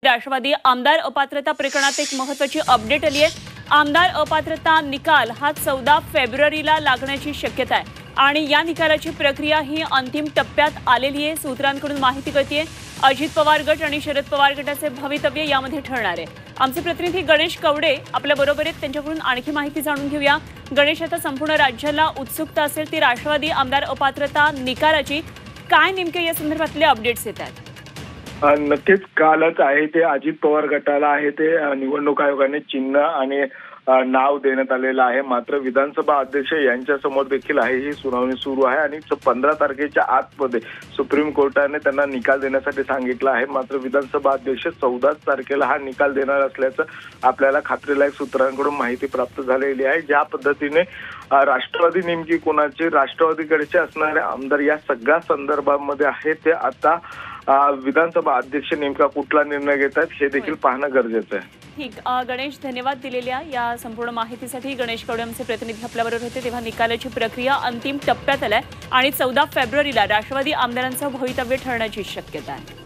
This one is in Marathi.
राष्ट्रवादी आमदार अपात्रता प्रकरणात एक महत्त्वाची अपडेट आली आहे। आमदार अपात्रता निकाल हा 14 फेब्रुवारीला लागण्याची शक्यता आहे आणि या निकालाची प्रक्रिया ही अंतिम टप्प्यात आलेली आहे। सूत्रांकडून माहिती कळतेय अजित पवार गट आणि शरद पवार गटाचे भवितव्य यामध्ये ठरणार आहे। आमचे प्रतिनिधी गणेश कवडे आपल्या बरोबर आहेत, त्यांच्याकडून आणखी माहिती जाणून घेऊया। गणेश, आता संपूर्ण राज्याला उत्सुकता असेल ती राष्ट्रवादी आमदार अपात्रता निकालाची, काय नेमके या संदर्भातले अपडेट्स येत आहेत? नक्कीच कालच आहे ते अजित पवार गटाला आहे ते निवडणूक आयोगाने चिन्ह आणि नाव देण्यात आलेलं आहे। मात्र विधानसभा अध्यक्ष यांच्या समोर देखील आहे ही सुनावणी सुरू आहे आणि 15 तारखेच्या आतमध्ये सुप्रीम कोर्टाने त्यांना निकाल देण्यासाठी सांगितलं आहे। मात्र विधानसभा अध्यक्ष 14 तारखेला हा निकाल देणार असल्याचं आपल्याला खात्रीलायक सूत्रांकडून माहिती प्राप्त झालेली आहे। ज्या पद्धतीने राष्ट्रवादी नेमकी कोणाची, राष्ट्रवादीकडचे असणारे आमदार या सगळ्या संदर्भामध्ये आहे ते आता विधानसभा अध्यक्ष नेमका कुठला निर्णय घेतात हे देखील पाहणं गरजेचं आहे। ठीक, गणेश, धन्यवाद दिलेल्या या संपूर्ण माहितीसाठी। गणेश कवडे आमचे प्रतिनिधी आपल्याबरोबर होते। तेव्हा निकालाची प्रक्रिया अंतिम टप्प्यात आलाय आणि 14 फेब्रुवारीला राष्ट्रवादी आमदारांचं भवितव्य ठरण्याची शक्यता आहे।